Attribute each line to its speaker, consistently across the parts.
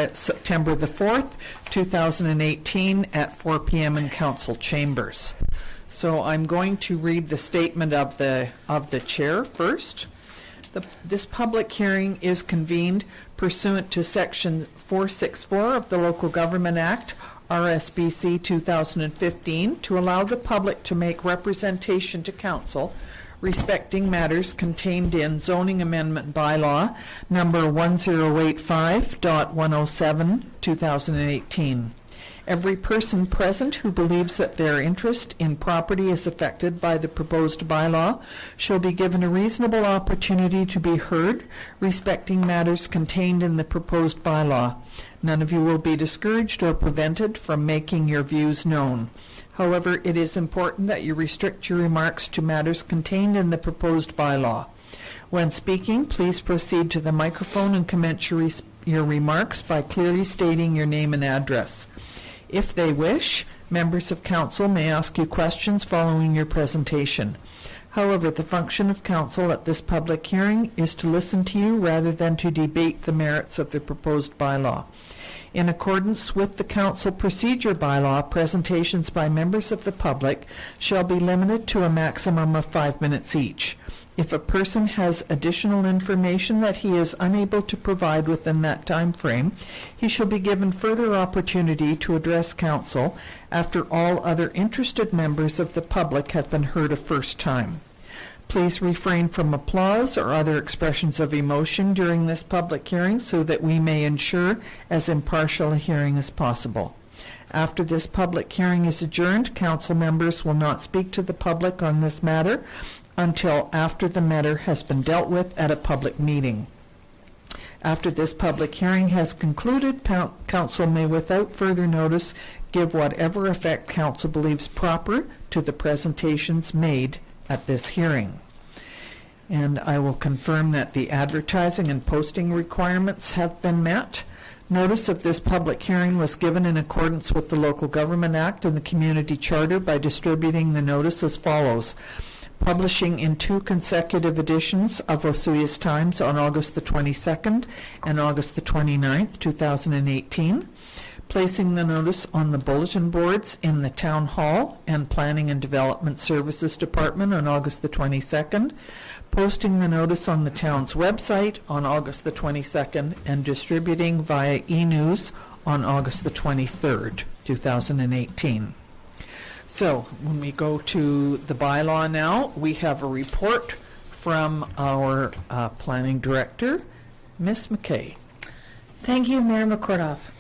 Speaker 1: minutes September the 4th, 2018 at 4 p.m. in council chambers. So I'm going to read the statement of the chair first. This public hearing is convened pursuant to Section 464 of the Local Government Act, RSBC 2015, to allow the public to make representation to council respecting matters contained in Zoning Amendment Bylaw number 1085.107, 2018. Every person present who believes that their interest in property is affected by the proposed bylaw shall be given a reasonable opportunity to be heard respecting matters contained in the proposed bylaw. None of you will be discouraged or prevented from making your views known. However, it is important that you restrict your remarks to matters contained in the proposed bylaw. When speaking, please proceed to the microphone and commence your remarks by clearly stating your name and address. If they wish, members of council may ask you questions following your presentation. However, the function of council at this public hearing is to listen to you rather than to debate the merits of the proposed bylaw. In accordance with the council procedure bylaw, presentations by members of the public shall be limited to a maximum of 5 minutes each. If a person has additional information that he is unable to provide within that time frame, he shall be given further opportunity to address council after all other interested members of the public have been heard a first time. Please refrain from applause or other expressions of emotion during this public hearing so that we may ensure as impartial a hearing as possible. After this public hearing is adjourned, council members will not speak to the public on this matter until after the matter has been dealt with at a public meeting. After this public hearing has concluded, council may, without further notice, give whatever effect council believes proper to the presentations made at this hearing. And I will confirm that the advertising and posting requirements have been met. Notice of this public hearing was given in accordance with the Local Government Act and the Community Charter by distributing the notice as follows. Publishing in 2 consecutive editions of Osoyoos Times on August the 22nd and August the 29th, 2018. Placing the notice on the bulletin boards in the Town Hall and Planning and Development Services Department on August the 22nd. Posting the notice on the town's website on August the 22nd and distributing via e-news on August the 23rd, 2018. So when we go to the bylaw now, we have a report from our planning director, Ms. McKay.
Speaker 2: Thank you, Mayor McCordoff.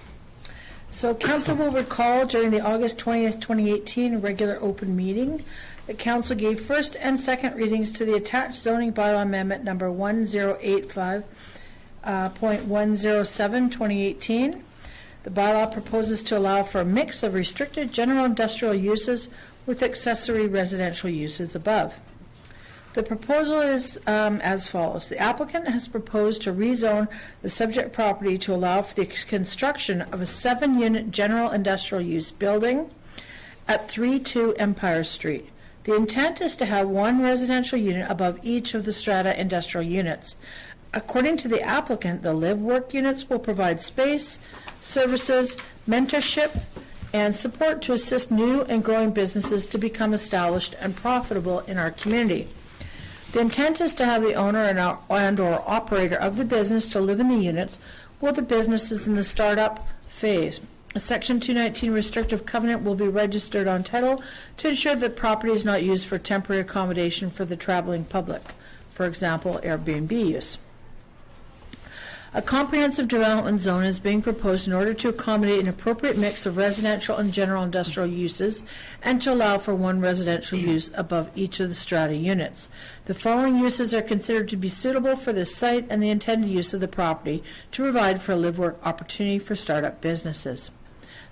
Speaker 2: So council will recall during the August 20th, 2018 regular open meeting, the council gave first and second readings to the attached zoning bylaw amendment number 1085.107, 2018. The bylaw proposes to allow for a mix of restricted general industrial uses with accessory residential uses above. The proposal is as follows. The applicant has proposed to rezone the subject property to allow for the construction of a 7-unit general industrial use building at 32 Empire Street. The intent is to have 1 residential unit above each of the strata industrial units. According to the applicant, the live-work units will provide space, services, mentorship, and support to assist new and growing businesses to become established and profitable in our community. The intent is to have the owner and or operator of the business to live in the units while the business is in the startup phase. A Section 219 restrictive covenant will be registered on title to ensure that property is not used for temporary accommodation for the traveling public, for example, Airbnb use. A comprehensive development zone is being proposed in order to accommodate an appropriate mix of residential and general industrial uses and to allow for 1 residential use above each of the strata units. The following uses are considered to be suitable for this site and the intended use of the property to provide for a live-work opportunity for startup businesses.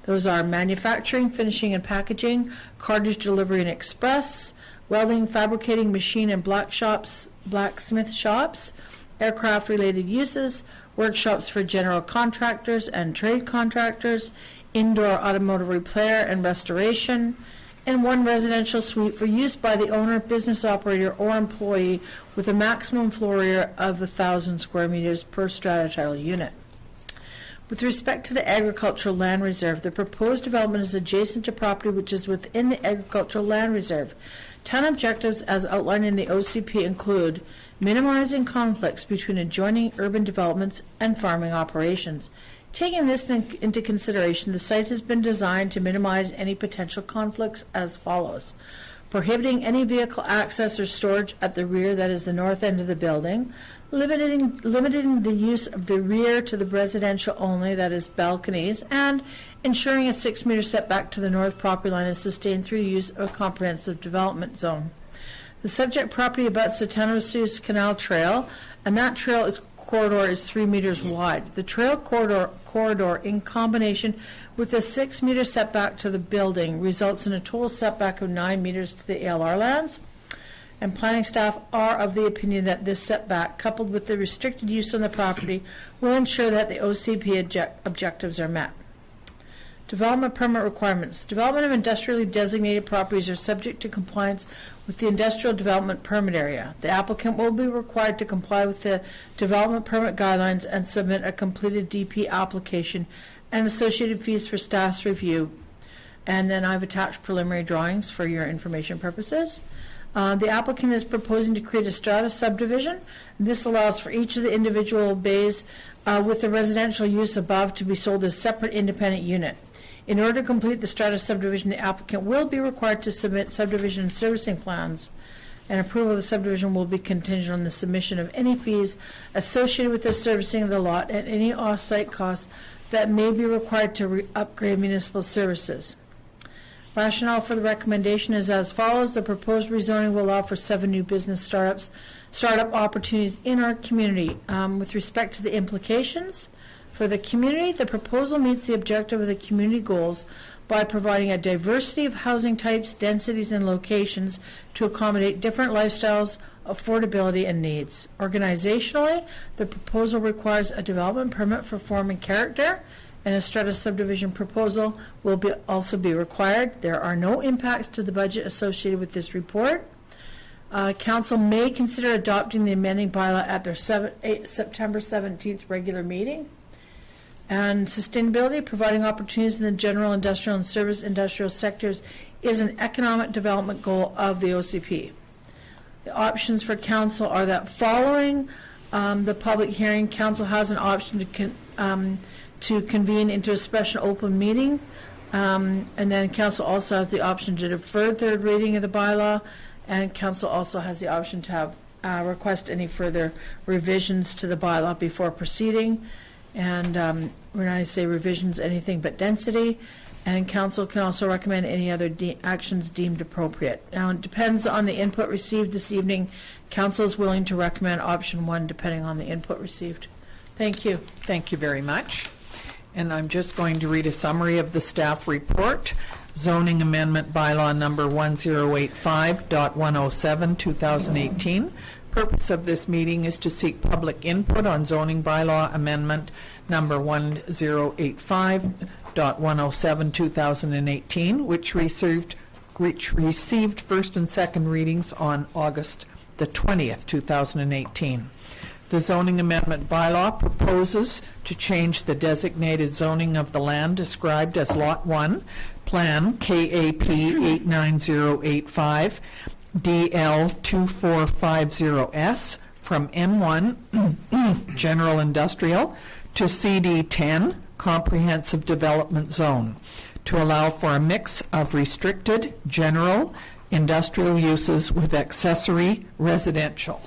Speaker 2: Those are manufacturing, finishing and packaging, cartage delivery and express, welding, fabricating, machine and blacksmith shops, aircraft-related uses, workshops for general contractors and trade contractors, indoor automotive repair and restoration, and 1 residential suite for use by the owner, business operator, or employee with a maximum floor area of 1,000 square meters per strata title unit. With respect to the agricultural land reserve, the proposed development is adjacent to property which is within the agricultural land reserve. Town objectives as outlined in the OCP include minimizing conflicts between adjoining urban developments and farming operations. Taking this into consideration, the site has been designed to minimize any potential conflicts as follows. Prohibiting any vehicle access or storage at the rear, that is the north end of the building, limiting the use of the rear to the residential only, that is balconies, and ensuring a 6-meter setback to the north property line is sustained through the use of a comprehensive development zone. The subject property abuts the Town of Suez Canal Trail, and that corridor is 3 meters wide. The trail corridor in combination with a 6-meter setback to the building results in a total setback of 9 meters to the ALR lands. And planning staff are of the opinion that this setback, coupled with the restricted use on the property, will ensure that the OCP objectives are met. Development permit requirements. Development of industrially designated properties are subject to compliance with the industrial development permit area. The applicant will be required to comply with the development permit guidelines and submit a completed DP application and associated fees for staff's review. And then I've attached preliminary drawings for your information purposes. The applicant is proposing to create a strata subdivision. This allows for each of the individual bays with the residential use above to be sold as separate independent unit. In order to complete the strata subdivision, the applicant will be required to submit subdivision and servicing plans, and approval of the subdivision will be contingent on the submission of any fees associated with the servicing of the lot and any off-site costs that may be required to upgrade municipal services. Rationale for the recommendation is as follows. The proposed rezoning will allow for 7 new business startup opportunities in our community. With respect to the implications for the community, the proposal meets the objective of the community goals by providing a diversity of housing types, densities, and locations to accommodate different lifestyles, affordability, and needs. Organizationally, the proposal requires a development permit for form and character, and a strata subdivision proposal will also be required. There are no impacts to the budget associated with this report. Council may consider adopting the amending bylaw at their September 17th regular meeting. And sustainability, providing opportunities in the general industrial and service industrial sectors is an economic development goal of the OCP. The options for council are that following the public hearing, council has an option to convene into a special open meeting, and then council also has the option to defer third reading of the bylaw, and council also has the option to have request any further revisions to the bylaw before proceeding. And when I say revisions, anything but density, and council can also recommend any other actions deemed appropriate. Now, it depends on the input received this evening. Council is willing to recommend option 1 depending on the input received. Thank you.
Speaker 1: Thank you very much. And I'm just going to read a summary of the staff report. Zoning Amendment Bylaw number 1085.107, 2018. Purpose of this meeting is to seek public input on zoning bylaw amendment number 1085.107, 2018, which received first and second readings on August the 20th, 2018. The zoning amendment bylaw proposes to change the designated zoning of the land described as Lot 1, Plan KAP 89085, DL 2450S, from M1 General Industrial to CD 10 Comprehensive Development Zone to allow for a mix of restricted general industrial uses with accessory residential.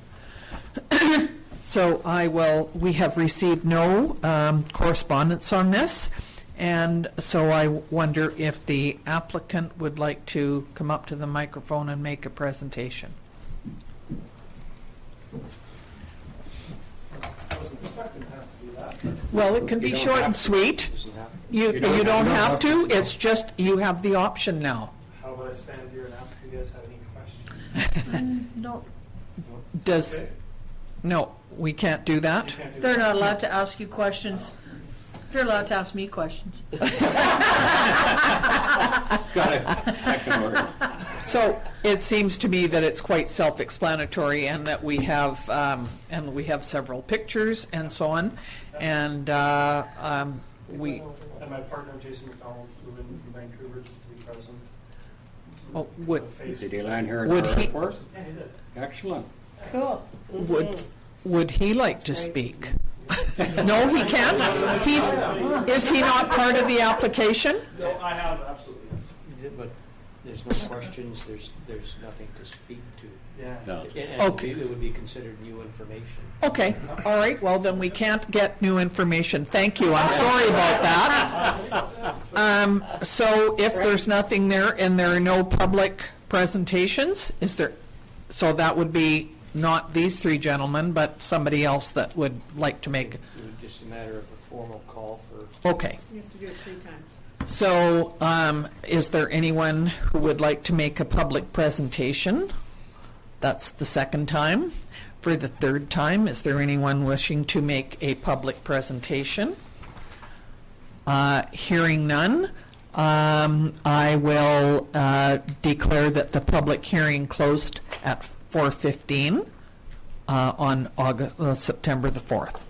Speaker 1: So we have received no correspondence on this, and so I wonder if the applicant would like to come up to the microphone and make a presentation. Well, it can be short and sweet. You don't have to. It's just you have the option now.
Speaker 3: How about I stand here and ask if you guys have any questions?
Speaker 2: No.
Speaker 1: No, we can't do that.
Speaker 2: They're not allowed to ask you questions. They're allowed to ask me questions.
Speaker 4: Got it. That can work.
Speaker 1: So it seems to me that it's quite self-explanatory, and that we have several pictures and so on, and we,
Speaker 3: And my partner, Jason McDonald, flew in from Vancouver just to be present.
Speaker 1: Oh, would-
Speaker 4: Did he land here at
Speaker 1: Would
Speaker 4: our
Speaker 1: he-
Speaker 4: airport?
Speaker 3: Yeah, he did.
Speaker 4: Excellent.
Speaker 2: Cool.
Speaker 1: would he like to speak? No, he can't? Is he not part of the application?
Speaker 3: No, I have, absolutely, yes.
Speaker 5: But there's no questions, there's nothing to speak to.
Speaker 3: Yeah.
Speaker 4: No.
Speaker 5: And
Speaker 1: Okay.
Speaker 5: it would be considered new information.
Speaker 1: Okay, all right, well, then we can't get new information. Thank you, I'm sorry about that. So if there's nothing there and there are no public presentations, is there, so that would be not these three gentlemen, but somebody else that would like to make,
Speaker 5: It would just a matter of a formal call for.
Speaker 1: okay.
Speaker 6: You have to do it 3 times.
Speaker 1: So, is there anyone who would like to make a public presentation? That's the second time. For the third time, is there anyone wishing to make a public presentation? Hearing none, I will declare that the public hearing closed at 4:15 on September the 4th.